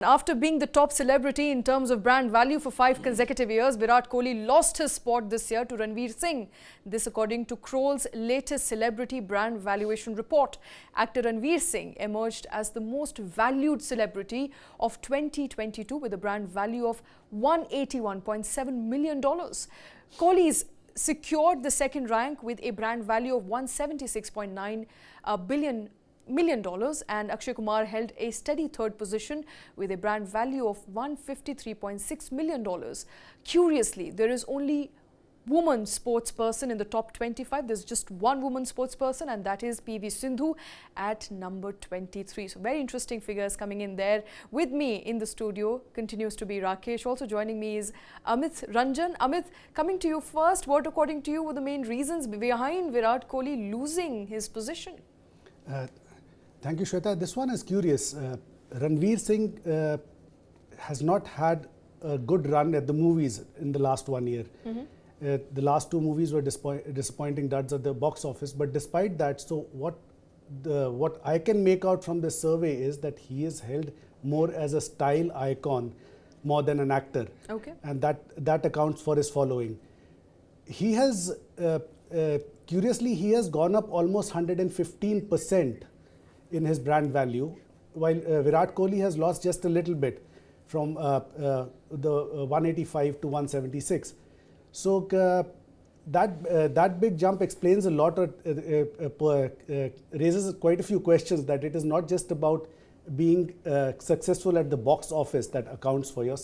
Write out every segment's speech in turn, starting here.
After being the top celebrity in terms of brand value for 5 consecutive years, Virat Kohli lost his spot this year to Ranveer Singh. This according to Kroll's latest Celebrity Brand Valuation Report. Actor Ranveer Singh emerged as the most valued celebrity of 2022 with a brand value of $181.7 million. Kohli's secured the second rank with a brand value of $176.9 million, and Akshay Kumar held a steady third position with a brand value of $153.6 million. Curiously, there is only woman sportsperson in the top 25. There's just one woman sportsperson, and that is PV Sindhu at number 23. So very interesting figures coming in there. With me in the studio continues to be Rakesh. Also joining me is Amit Ranjan. Amit, coming to you first, what according to you were the main reasons behind Virat Kohli losing his position? Thank you, Shweta. This one is curious. Ranveer Singh has not had a good run at the movies in the last 1 year. The last two movies were disappointing duds at the box office. But despite that, so what I can make out from this survey is that he is held more as a style icon more than an actor. Okay. And that accounts for his following. He has, curiously, he has gone up almost 115% in his brand value, while Virat Kohli has lost just a little bit from the 185 to 176. So that big jump explains a lot, raises quite a few questions, that it is not just about being successful at the box office that accounts for your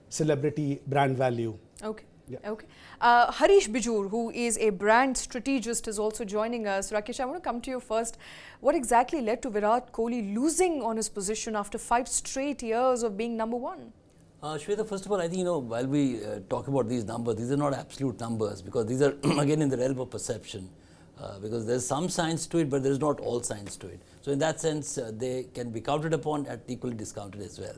celebrity brand value. Okay. Yeah. Okay. Harish Bijur, who is a brand strategist, is also joining us. Rakesh, I want to come to you first. What exactly led to Virat Kohli losing on his position after 5 straight years of being number one? Shweta, first of all, I think, while we talk about these numbers, these are not absolute numbers, because these are, again, in the realm of perception. Because there's some science to it, but there's not all science to it. So in that sense, they can be counted upon and equally discounted as well.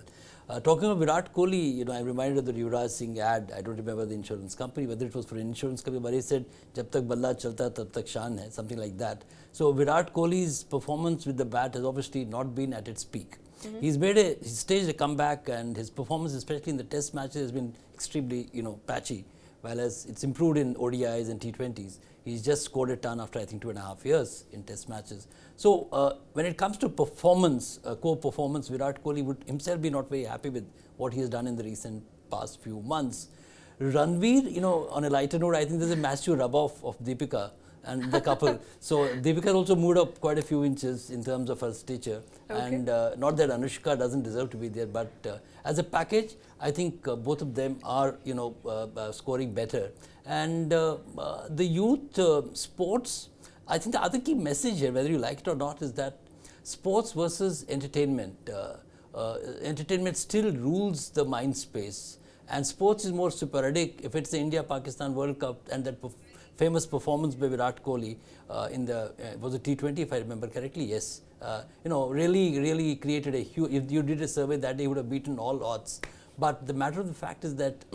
Talking of Virat Kohli, I'm reminded of the Virat Singh ad. I don't remember the insurance company, whether it was for an insurance company, but he said, "Jab tak balla chalta, tab tak shaan hai," something like that. So Virat Kohli's performance with the bat has obviously not been at its peak. He's staged a comeback, and his performance, especially in the test matches, has been extremely, patchy. While as it's improved in ODIs and T20s, he's just scored a ton after, I think, 2.5 years in test matches. So when it comes to performance, core performance, Virat Kohli would himself be not very happy with what he has done in the recent past few months. Ranveer, on a lighter note, I think there's a massive rub-off of Deepika and the couple. So Deepika also moved up quite a few inches in terms of her stature. Okay. And not that Anushka doesn't deserve to be there, but as a package, I think both of them are, scoring better. And the youth sports, I think the other key message here, whether you like it or not, is that sports versus entertainment. Entertainment still rules the mind space, and sports is more sporadic. If it's the India-Pakistan World Cup and that famous performance by Virat Kohli in the, was it T20 if I remember correctly? Yes. Really created a huge, if you did a survey that day, he would have beaten all odds. But the matter of the fact is that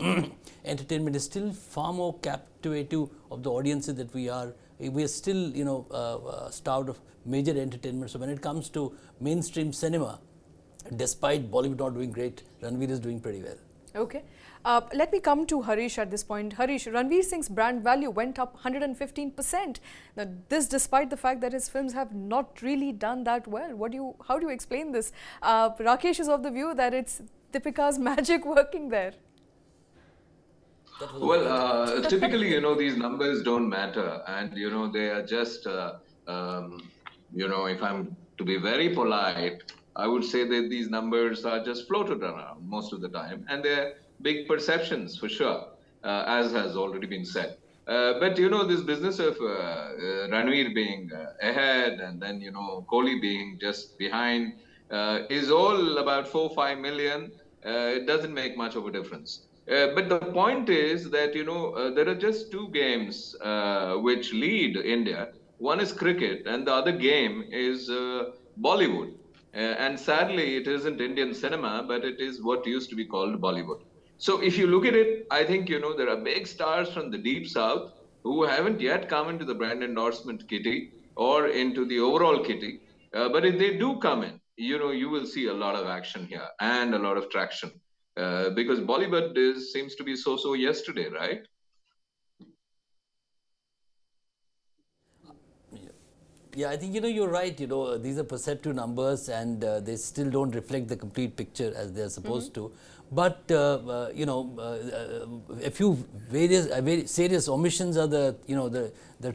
entertainment is still far more captivative of the audiences that we are. We are still, starved of major entertainment. So when it comes to mainstream cinema, despite Bollywood not doing great, Ranveer is doing pretty well. Okay. Let me come to Harish at this point. Harish, Ranveer Singh's brand value went up 115%. Now, this despite the fact that his films have not really done that well. How do you explain this? Rakesh is of the view that it's Deepika's magic working there. Well, typically, these numbers don't matter, and they are just, if I'm to be very polite, I would say that these numbers are just floated around most of the time, and they're big perceptions for sure, as has already been said. But this business of Ranveer being ahead and then Kohli being just behind is all about 4-5 million. It doesn't make much of a difference. But the point is that there are just two games which lead India. One is cricket, and the other game is Bollywood. And sadly, it isn't Indian cinema, but it is what used to be called Bollywood. So if you look at it, I think, there are big stars from the deep south who haven't yet come into the brand endorsement kitty or into the overall kitty. But if they do come in, you will see a lot of action here and a lot of traction. Because Bollywood seems to be so yesterday, right? Yeah, I think you're right. These are perceptive numbers, and they still don't reflect the complete picture as they're supposed to. But a few very serious omissions are the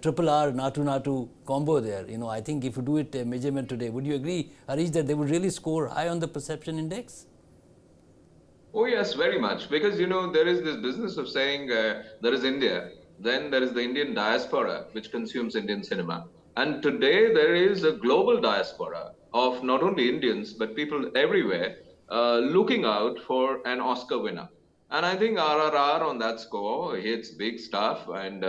triple R Natu combo there. I think if you do it a measurement today, would you agree, Harish, that they would really score high on the perception index? Oh, yes, very much. Because, there is this business of saying there is India, then there is the Indian diaspora, which consumes Indian cinema. And today there is a global diaspora of not only Indians, but people everywhere looking out for an Oscar winner. And I think RRR on that score hits big stuff, and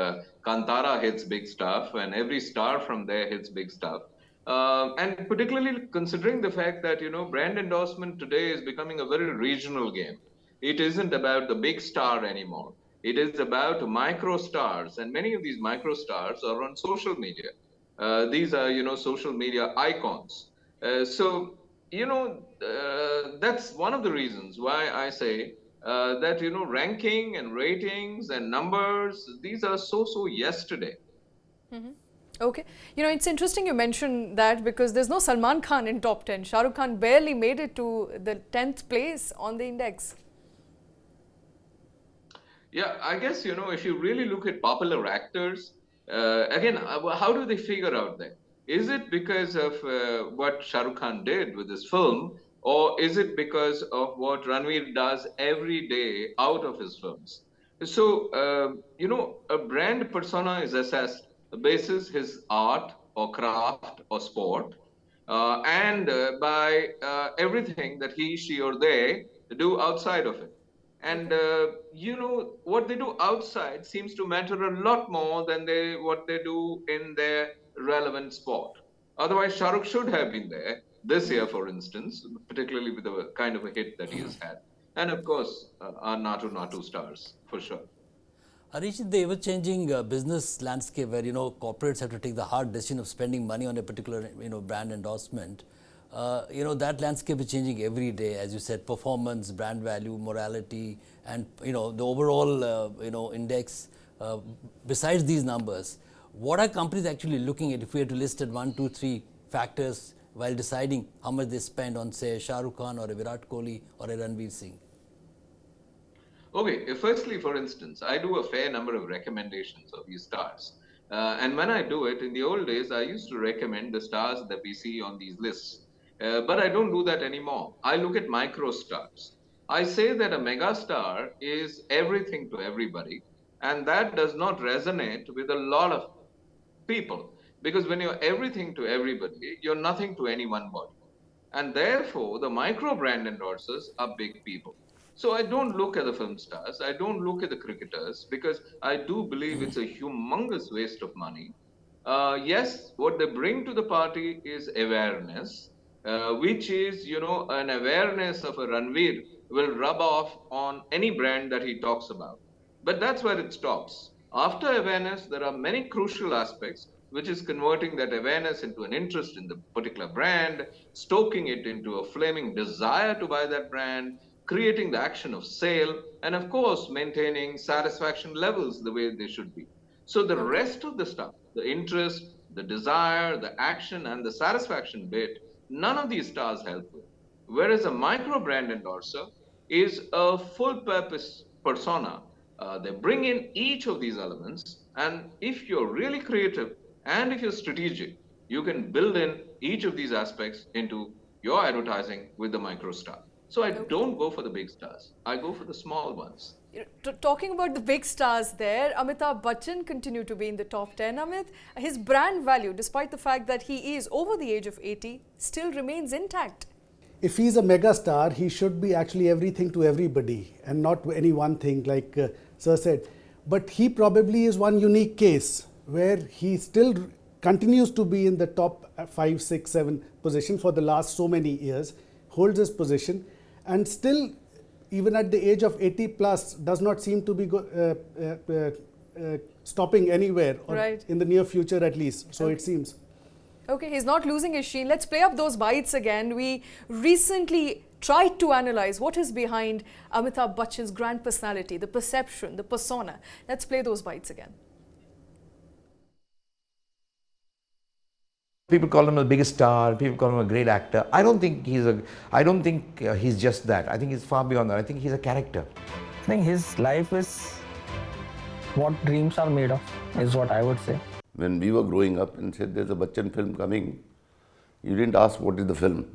Kantara hits big stuff, and every star from there hits big stuff. And particularly considering the fact that, brand endorsement today is becoming a very regional game. It isn't about the big star anymore. It is about micro stars, and many of these micro stars are on social media. These are, social media icons. That's one of the reasons why I say that, ranking and ratings and numbers, these are so yesterday. Okay. It's interesting you mentioned that, because there's no Salman Khan in top 10. Shah Rukh Khan barely made it to the 10th place on the index. Yeah, I guess, if you really look at popular actors, again, how do they figure out that? Is it because of what Shah Rukh Khan did with his film, or is it because of what Ranveer does every day out of his films? So, a brand persona is assessed basis his art or craft or sport, and by everything that he, she, or they do outside of it. And what they do outside seems to matter a lot more than what they do in their relevant sport. Otherwise, Shah Rukh should have been there this year, for instance, particularly with the kind of a hit that he has had. And of course, our Natu stars, for sure. Harish, in the ever-changing business landscape where, corporates have to take the hard decision of spending money on a particular, brand endorsement, that landscape is changing every day. As you said, performance, brand value, morality, and, the overall, index. Besides these numbers, what are companies actually looking at if we had to list it 1, 2, 3 factors while deciding how much they spend on, say, Shah Rukh Khan or a Virat Kohli or a Ranveer Singh? Okay, firstly, for instance, I do a fair number of recommendations of these stars. And when I do it, in the old days, I used to recommend the stars that we see on these lists. But I don't do that anymore. I look at micro stars. I say that a mega star is everything to everybody. And that does not resonate with a lot of people. Because when you're everything to everybody, you're nothing to any one body. And therefore, the micro brand endorsers are big people. So I don't look at the film stars, I don't look at the cricketers, because I do believe it's a humongous waste of money. Yes, what they bring to the party is awareness, which is, an awareness of a Ranveer will rub off on any brand that he talks about. But that's where it stops. After awareness, there are many crucial aspects, which is converting that awareness into an interest in the particular brand, stoking it into a flaming desire to buy that brand, creating the action of sale, and of course, maintaining satisfaction levels the way they should be. So the rest of the stuff, the interest, the desire, the action, and the satisfaction bit, none of these stars help with. Whereas a micro brand endorser is a full purpose persona. They bring in each of these elements, and if you're really creative and if you're strategic, you can build in each of these aspects into your advertising with the micro star. So I don't go for the big stars. I go for the small ones. Talking about the big stars there, Amitabh Bachchan continued to be in the top 10. Amit, his brand value, despite the fact that he is over the age of 80, still remains intact. If he's a mega star, he should be actually everything to everybody and not any one thing, like Sir said. But he probably is one unique case where he still continues to be in the top 5, 6, 7 position for the last so many years, holds his position, and still, even at the age of 80 plus, does not seem to be stopping anywhere, or right. in the near future at least, so it seems. Okay, he's not losing his sheen. Let's play up those bites again. We recently tried to analyze what is behind Amitabh Bachchan's grand personality, the perception, the persona. Let's play those bites again. People call him the biggest star. People call him a great actor. I don't think he's just that. I think he's far beyond that. I think he's a character. I think his life is what dreams are made of, is what I would say. When we were growing up and said there's a Bachchan film coming, you didn't ask what is the film.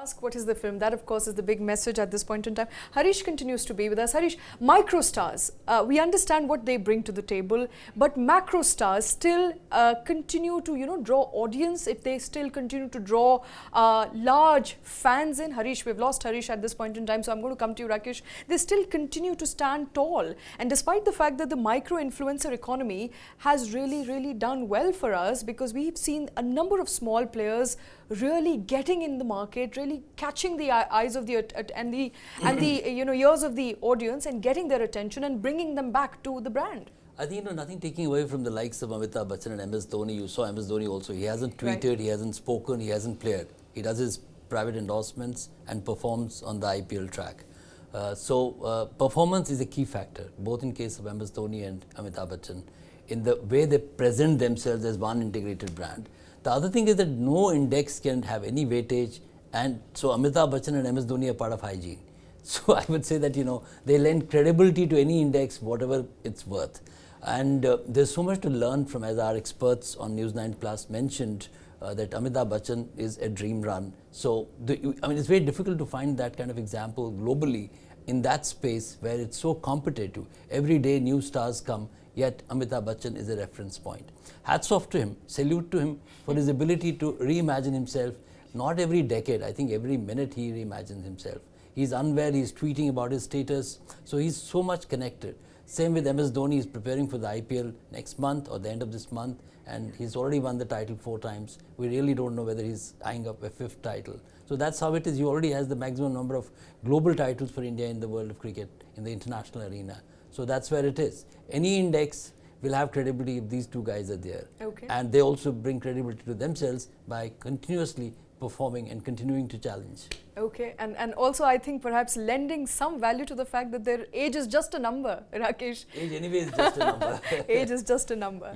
Ask what is the film. That, of course, is the big message at this point in time. Harish continues to be with us. Harish, micro stars, we understand what they bring to the table, but macro stars still continue to, draw audience, if they still continue to draw large fans in. Harish, we've lost Harish at this point in time, so I'm going to come to you, Rakesh. They still continue to stand tall. And despite the fact that the micro influencer economy has really done well for us, because we've seen a number of small players really getting in the market, really catching the eyes of the ears of the audience and getting their attention and bringing them back to the brand. I think, nothing taking away from the likes of Amitabh Bachchan and MS Dhoni. You saw MS Dhoni also. He hasn't tweeted, right. He hasn't spoken, he hasn't played. He does his private endorsements and performs on the IPL track. Performance is a key factor, both in case of MS Dhoni and Amitabh Bachchan, in the way they present themselves as one integrated brand. The other thing is that no index can have any weightage, and so Amitabh Bachchan and MS Dhoni are part of hygiene. So I would say that, they lend credibility to any index, whatever it's worth. And there's so much to learn from, as our experts on News 9 Plus mentioned, that Amitabh Bachchan is a dream run. So, it's very difficult to find that kind of example globally in that space where it's so competitive. Every day new stars come, yet Amitabh Bachchan is a reference point. Hats off to him, salute to him for his ability to reimagine himself. Not every decade, I think every minute he reimagines himself. He's unaware, he's tweeting about his status, so he's so much connected. Same with MS Dhoni, he's preparing for the IPL next month or the end of this month, and he's already won the title 4 times. We really don't know whether he's eyeing up a 5th title. So that's how it is. He already has the maximum number of global titles for India in the world of cricket, in the international arena. So that's where it is. Any index will have credibility if these two guys are there. Okay. And they also bring credibility to themselves by continuously performing and continuing to challenge. Okay, and also I think perhaps lending some value to the fact that their age is just a number, Rakesh. Age anyway is just a number. Age is just a number.